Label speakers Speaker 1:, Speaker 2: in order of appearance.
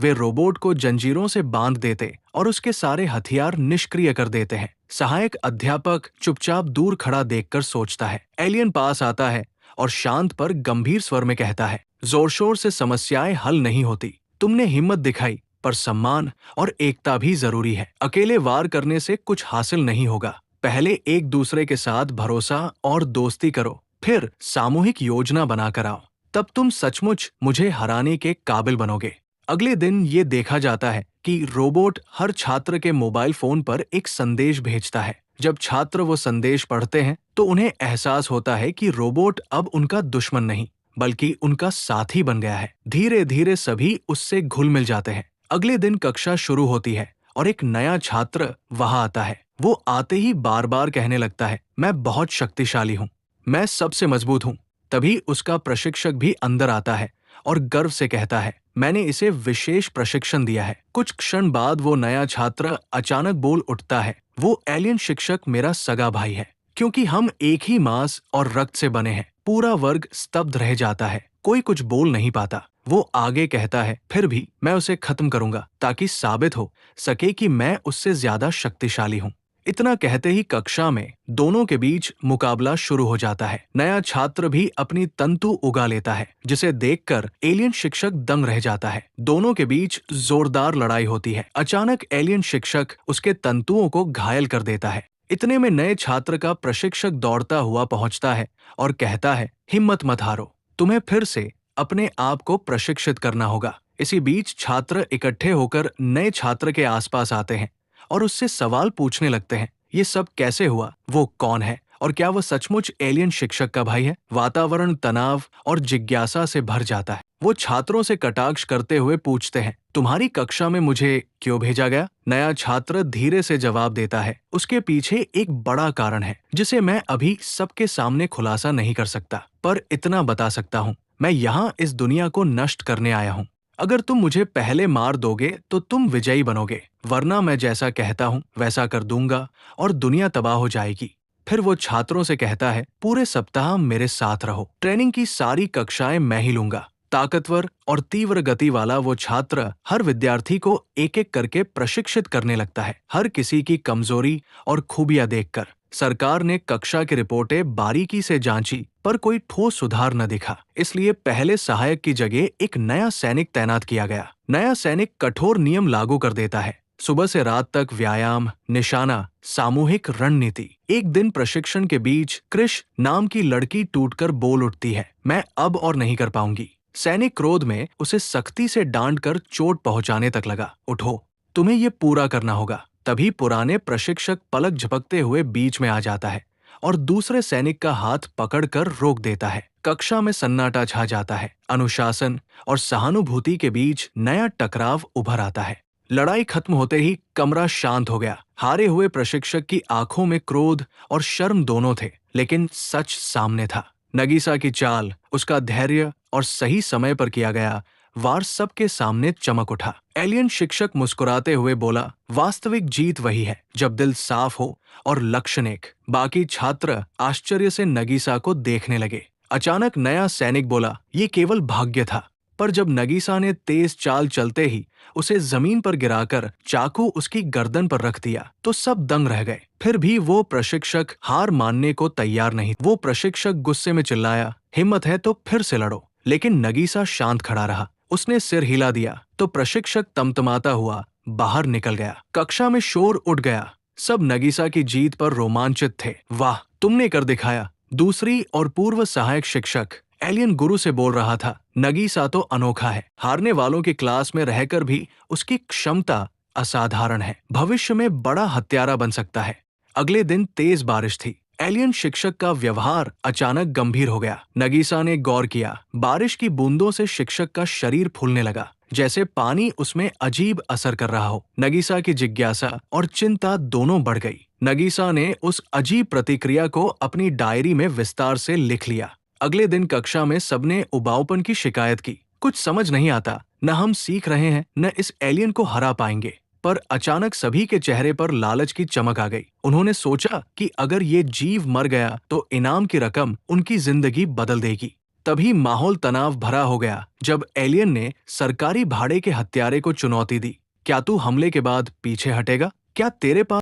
Speaker 1: वे robot को जंजीरों से बांध देते और उसके सारे हथियार निष्क्रिय कर देते हैं। सहायक अध्यापक चुपचाप दूर खड़ा देखकर सोचता है। एलियन पास आता है और शांत पर गंभीर स्वर में कहता है, जोर शोर से समस्याएं हल नहीं होती। तुमने हिम्मत दिखाई, पर सम्मान और एकता भी जरूरी है। अकेले वार करने से कुछ हासिल नहीं होगा। पहले एक दूसरे के साथ भरोसा और दोस्ती करो, फिर सामूहिक योजना बनाकर आओ। तब तुम सचमुच मुझे हराने के काबिल बनोगे। अगले दिन ये देखा जाता है कि रोबोट हर छात्र के मोबाइल फोन पर एक संदेश भेजता है। जब छात्र वो संदेश पढ़ते हैं तो उन्हें एहसास होता है कि रोबोट अब उनका दुश्मन नहीं, बल्कि उनका साथी बन गया है। धीरे धीरे सभी उससे घुल मिल जाते हैं। अगले दिन कक्षा शुरू होती है और एक नया छात्र वहां आता है। वो आते ही बार बार कहने लगता है, मैं बहुत शक्तिशाली हूँ, मैं सबसे मजबूत हूँ। तभी उसका प्रशिक्षक भी अंदर आता है और गर्व से कहता है, मैंने इसे विशेष प्रशिक्षण दिया है। कुछ क्षण बाद वो नया छात्र अचानक बोल उठता है, वो एलियन शिक्षक मेरा सगा भाई है, क्योंकि हम एक ही मांस और रक्त से बने हैं। पूरा वर्ग स्तब्ध रह जाता है, कोई कुछ बोल नहीं पाता। वो आगे कहता है, फिर भी मैं उसे खत्म करूंगा ताकि साबित हो सके कि मैं उससे ज्यादा शक्तिशाली हूँ। इतना कहते ही कक्षा में दोनों के बीच मुकाबला शुरू हो जाता है। नया छात्र भी अपनी तंतु उगा लेता है, जिसे देखकर एलियन शिक्षक दंग रह जाता है। दोनों के बीच जोरदार लड़ाई होती है। अचानक एलियन शिक्षक उसके तंतुओं को घायल कर देता है। इतने में नए छात्र का प्रशिक्षक दौड़ता हुआ पहुंचता है और कहता है, हिम्मत मत हारो, तुम्हें फिर से अपने आप को प्रशिक्षित करना होगा। इसी बीच छात्र इकट्ठे होकर नए छात्र के आसपास आते हैं और उससे सवाल पूछने लगते हैं, ये सब कैसे हुआ, वो कौन है और क्या वो सचमुच एलियन शिक्षक का भाई है। वातावरण तनाव और जिज्ञासा से भर जाता है। वो छात्रों से कटाक्ष करते हुए पूछते हैं, तुम्हारी कक्षा में मुझे क्यों भेजा गया? नया छात्र धीरे से जवाब देता है, उसके पीछे एक बड़ा कारण है जिसे मैं अभी सबके सामने खुलासा नहीं कर सकता, पर इतना बता सकता हूँ, मैं यहाँ इस दुनिया को नष्ट करने आया हूँ। अगर तुम मुझे पहले मार दोगे तो तुम विजयी बनोगे, वरना मैं जैसा कहता हूँ वैसा कर दूंगा और दुनिया तबाह हो जाएगी। फिर वो छात्रों से कहता है, पूरे सप्ताह मेरे साथ रहो, ट्रेनिंग की सारी कक्षाएं मैं ही लूंगा। ताकतवर और तीव्र गति वाला वो छात्र हर विद्यार्थी को एक एक करके प्रशिक्षित करने लगता है, हर किसी की कमजोरी और खूबियां देखकर। सरकार ने कक्षा की रिपोर्टें बारीकी से जांची, पर कोई ठोस सुधार न दिखा। इसलिए पहले सहायक की जगह एक नया सैनिक तैनात किया गया। नया सैनिक कठोर नियम लागू कर देता है, सुबह से रात तक व्यायाम, निशाना, सामूहिक रणनीति। एक दिन प्रशिक्षण के बीच कृष नाम की लड़की टूटकर बोल उठती है, मैं अब और नहीं कर पाऊंगी। सैनिक क्रोध में उसे सख्ती से डांट कर चोट पहुंचाने तक लगा। उठो, तुम्हें ये पूरा करना होगा। तभी पुराने प्रशिक्षक पलक झपकते हुए बीच में आ जाता है और दूसरे सैनिक का हाथ पकड़कर रोक देता है। कक्षा में सन्नाटा छा जाता है। अनुशासन और सहानुभूति के बीच नया टकराव उभर आता है। लड़ाई खत्म होते ही कमरा शांत हो गया। हारे हुए प्रशिक्षक की आंखों में क्रोध और शर्म दोनों थे, लेकिन सच सामने था। नगीसा की चाल, उसका धैर्य और सही समय पर किया गया वार सबके सामने चमक उठा। एलियन शिक्षक मुस्कुराते हुए बोला, वास्तविक जीत वही है जब दिल साफ हो और लक्ष्य नेक। बाकी छात्र आश्चर्य से नगीसा को देखने लगे। अचानक नया सैनिक बोला, ये केवल भाग्य था। पर जब नगीसा ने तेज चाल चलते ही उसे जमीन पर गिराकर चाकू उसकी गर्दन पर रख दिया तो सब दंग रह गए। फिर भी वो प्रशिक्षक हार मानने को तैयार नहीं। वो प्रशिक्षक गुस्से में चिल्लाया, हिम्मत है तो फिर से लड़ो। लेकिन नगीसा शांत खड़ा रहा। उसने सिर हिला दिया तो प्रशिक्षक तमतमाता हुआ बाहर निकल गया। कक्षा में शोर उठ गया। सब नगीसा की जीत पर रोमांचित थे। वाह, तुमने कर दिखाया। दूसरी और पूर्व सहायक शिक्षक एलियन गुरु से बोल रहा था, नगीसा तो अनोखा है। हारने वालों की क्लास में रहकर भी उसकी क्षमता असाधारण है। भविष्य में बड़ा हत्यारा बन सकता है। अगले दिन तेज बारिश थी। एलियन शिक्षक का व्यवहार अचानक गंभीर हो गया। नगीसा ने गौर किया, बारिश की बूंदों से शिक्षक का शरीर फूलने लगा, जैसे पानी उसमें अजीब असर कर रहा हो। नगीसा की जिज्ञासा और चिंता दोनों बढ़ गई। नगीसा ने उस अजीब प्रतिक्रिया को अपनी डायरी में विस्तार से लिख लिया। अगले दिन कक्षा में सबने उबाऊपन की शिकायत की। कुछ समझ नहीं आता, न हम सीख रहे हैं न इस एलियन को हरा पाएंगे। पर अचानक सभी के चेहरे पर लालच की चमक आ गई। उन्होंने सोचा कि अगर ये जीव मर गया तो इनाम की रकम उनकी जिंदगी बदल देगी। तभी माहौल तनाव भरा हो गया जब एलियन ने सरकारी भाड़े के हत्यारे को चुनौती दी। क्या तू हमले के बाद पीछे हटेगा? क्या तेरे पास